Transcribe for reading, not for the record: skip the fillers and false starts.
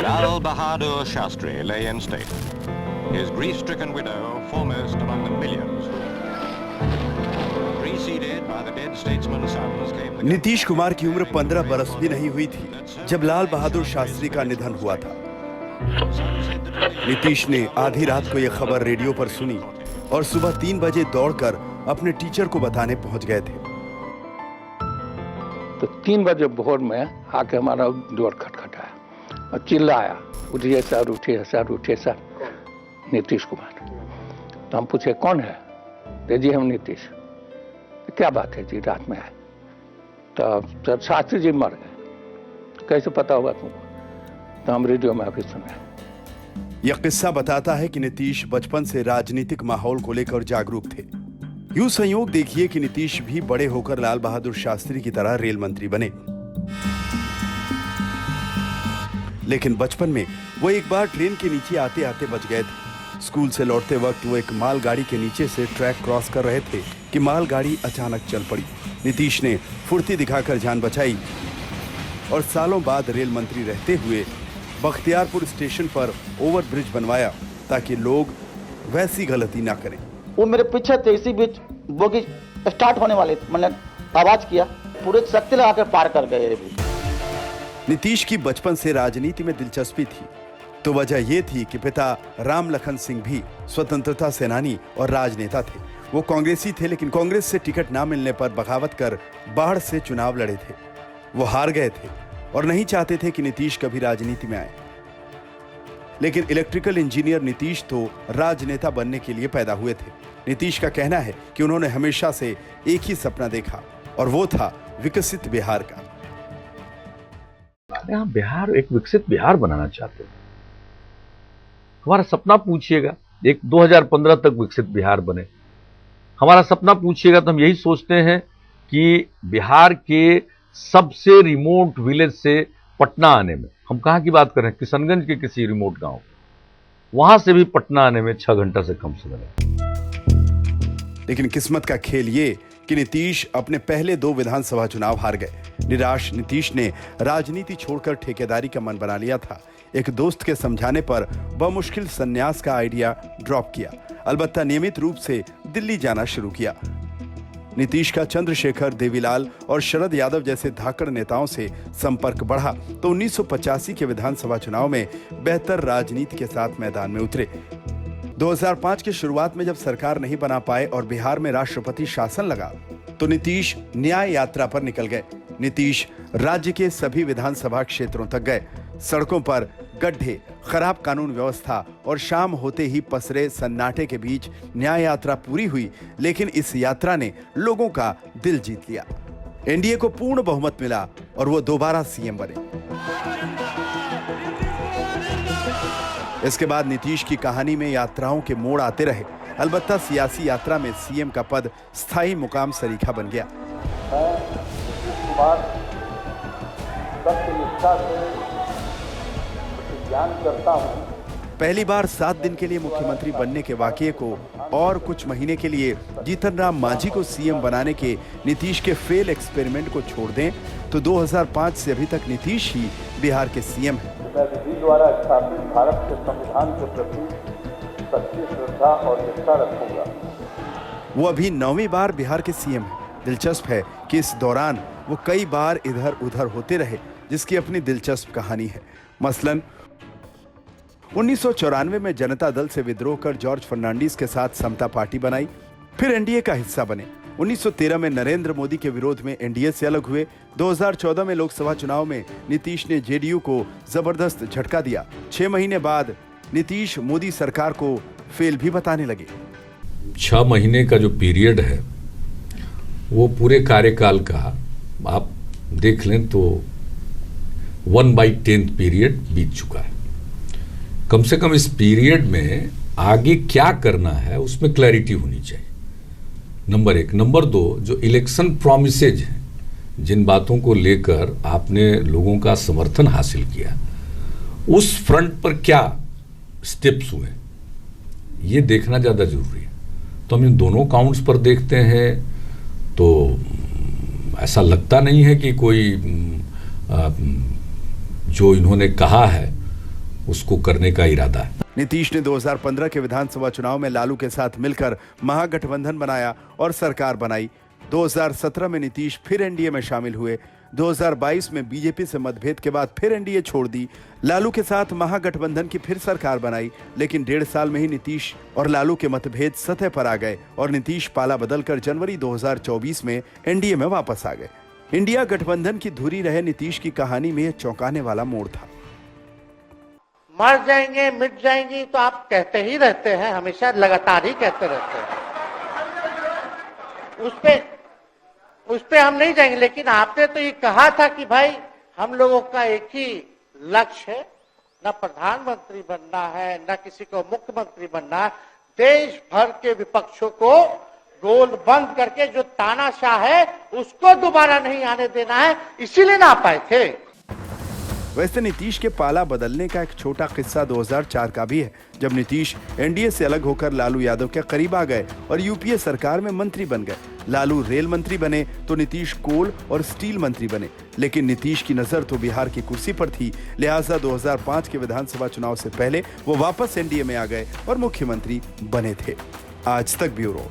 Lal Bahadur Shastri lay in state, his grief-stricken widow foremost among the millions. Preceded by the dead statesman's sons came the... Nitish Kumar की उम्र 15 बरस भी नहीं हुई थी जब लाल बहादुर शास्त्री का निधन हुआ था। नीतीश ने आधी रात को यह खबर रेडियो पर सुनी और सुबह 3 बजे दौड़कर अपने टीचर को बताने पहुंच गए थे। तो 3 बजे भोर में आके हमारा डोर खटखटाया और चिल्लाया, उठिए सर, उठिए सर, उठिए सर, नीतीश कुमार। तो हम पूछे कौन है? तो जी हम नीतीश। तो क्या बात है जी, रात में आए? तो सर शास्त्री जी मर गए। कैसे पता होगा तुमको? तो हम रेडियो में अभी सुने। यह किस्सा बताता है कि नीतीश बचपन से राजनीतिक माहौल को लेकर जागरूक थे। यूं संयोग देखिए कि नीतीश भी बड़े होकर लाल बहादुर शास्त्री की तरह रेल मंत्री बने, लेकिन बचपन में वो एक बार ट्रेन के नीचे आते आते बच गए थे। स्कूल से लौटते वक्त वो एक मालगाड़ी के नीचे से ट्रैक क्रॉस कर रहे थे कि मालगाड़ी अचानक चल पड़ी। नीतीश ने फुर्ती दिखाकर जान बचाई और सालों बाद रेल मंत्री रहते हुए बख्तियारपुर स्टेशन पर ओवरब्रिज बनवाया ताकि लोग वैसी गलती ना करें। वो मेरे पीछे थे, इसी बीच बोगी स्टार्ट होने वाले थे, मैंने आवाज किया, पूरे शक्ति लगा कर पार कर गए। नीतीश की बचपन से राजनीति में दिलचस्पी थी, तो वजह यह थी कि पिता राम लखन सिंह भी स्वतंत्रता सेनानी और राजनेता थे। वो कांग्रेसी थे, लेकिन कांग्रेस से टिकट ना मिलने पर बगावत कर बाढ़ से चुनाव लड़े थे। वो हार गए थे और नहीं चाहते थे कि नीतीश कभी राजनीति में आए। लेकिन इलेक्ट्रिकल इंजीनियर नीतीश तो राजनेता बनने के लिए पैदा हुए थे। नीतीश का कहना है कि उन्होंने हमेशा से एक ही सपना देखा और वो था विकसित बिहार का। हम बिहार एक विकसित बिहार बनाना चाहते हैं। हमारा सपना पूछिएगा, एक 2015 तक विकसित बिहार बने। हमारा सपना पूछिएगा तो हम यही सोचते हैं कि बिहार के सबसे रिमोट विलेज से पटना आने में, हम कहां की बात कर रहे हैं, किशनगंज के किसी रिमोट गांव, वहां से भी पटना आने में 6 घंटा से कम समय लगता। लेकिन किस्मत का खेल ये कि नीतीश अपने पहले 2 विधानसभा चुनाव हार गए। निराश नीतीश ने राजनीति छोड़कर ठेकेदारी का मन बना लिया था। एक दोस्त के समझाने पर बमुश्किल संन्यास का आइडिया ड्रॉप किया, अलबत्ता नियमित रूप से दिल्ली जाना शुरू किया। नीतीश का चंद्रशेखर, देवीलाल और शरद यादव जैसे धाकड़ नेताओं से संपर्क बढ़ा तो 1985 के विधानसभा चुनाव में बेहतर राजनीति के साथ मैदान में उतरे। 2005 की शुरुआत में जब सरकार नहीं बना पाए और बिहार में राष्ट्रपति शासन लगा तो नीतीश न्याय यात्रा पर निकल गए। नीतीश राज्य के सभी विधानसभा क्षेत्रों तक गए। सड़कों पर गड्ढे, खराब कानून व्यवस्था और शाम होते ही पसरे सन्नाटे के बीच न्याय यात्रा पूरी हुई, लेकिन इस यात्रा ने लोगों का दिल जीत लिया। एनडीए को पूर्ण बहुमत मिला और वो दोबारा सीएम बने। इसके बाद नीतीश की कहानी में यात्राओं के मोड़ आते रहे, अलबत्ता सियासी यात्रा में सीएम का पद स्थायी मुकाम सरीखा बन गया। पहली बार 7 दिन के लिए मुख्यमंत्री बनने के वाकये को और कुछ महीने के लिए जीतन राम मांझी को सीएम बनाने के नीतीश के फेल एक्सपेरिमेंट को छोड़ दें तो 2005 से अभी तक नीतीश ही बिहार के सीएम हैं। मैं विधि द्वारा स्थापित भारत के संविधान के प्रति सच्ची श्रद्धा और निष्ठा रखूंगा। वो अभी 9वीं बार बिहार के सीएम हैं। दिलचस्प है कि इस दौरान वो कई बार इधर उधर होते रहे, जिसकी अपनी दिलचस्प कहानी है। मसलन 1994 में जनता दल से विद्रोह कर जॉर्ज फर्नांडिस के साथ समता पार्टी बनाई, फिर एनडीए का हिस्सा बने। 1913 में नरेंद्र मोदी के विरोध में एनडीए से अलग हुए। 2014 में लोकसभा चुनाव में नीतीश ने जेडीयू को जबरदस्त झटका दिया। 6 महीने बाद नीतीश मोदी सरकार को फेल भी बताने लगे। 6 महीने का जो पीरियड है वो पूरे कार्यकाल का आप देख लें तो 1/10 पीरियड बीत चुका है। कम से कम इस पीरियड में आगे क्या करना है उसमें क्लैरिटी होनी चाहिए, नंबर 1। नंबर 2, जो इलेक्शन प्रॉमिसेज हैं, जिन बातों को लेकर आपने लोगों का समर्थन हासिल किया, उस फ्रंट पर क्या स्टेप्स हुए, ये देखना ज़्यादा जरूरी है। तो हम इन दोनों काउंट्स पर देखते हैं तो ऐसा लगता नहीं है कि कोई जो इन्होंने कहा है उसको करने का इरादा है। नीतीश ने 2015 के विधानसभा चुनाव में लालू के साथ मिलकर महागठबंधन बनाया और सरकार बनाई। 2017 में नीतीश फिर एनडीए में शामिल हुए। 2022 में बीजेपी से मतभेद के बाद फिर एनडीए छोड़ दी। लालू के साथ महागठबंधन की फिर सरकार बनाई, लेकिन 1.5 साल में ही नीतीश और लालू के मतभेद सतह पर आ गए और नीतीश पाला बदलकर जनवरी 2024 में एनडीए में वापस आ गए। इंडिया गठबंधन की धुरी रहे नीतीश की कहानी में यह चौंकाने वाला मोड़ था। मर जाएंगे, मिट जाएंगी तो आप कहते ही रहते हैं, हमेशा लगातार ही कहते रहते हैं। उस पे हम नहीं जाएंगे, लेकिन आपने तो ये कहा था कि भाई हम लोगों का एक ही लक्ष्य है, न प्रधानमंत्री बनना है, न किसी को मुख्यमंत्री बनना है। देश भर के विपक्षों को गोल बंद करके जो तानाशाह है उसको दोबारा नहीं आने देना है, इसीलिए ना आ पाए थे। वैसे नीतीश के पाला बदलने का एक छोटा किस्सा 2004 का भी है, जब नीतीश एनडीए से अलग होकर लालू यादव के करीब आ गए और यूपीए सरकार में मंत्री बन गए। लालू रेल मंत्री बने तो नीतीश कोल और स्टील मंत्री बने, लेकिन नीतीश की नजर तो बिहार की कुर्सी पर थी, लिहाजा 2005 के विधानसभा चुनाव से पहले वो वापस एनडीए में आ गए और मुख्यमंत्री बने थे। आज तक ब्यूरो।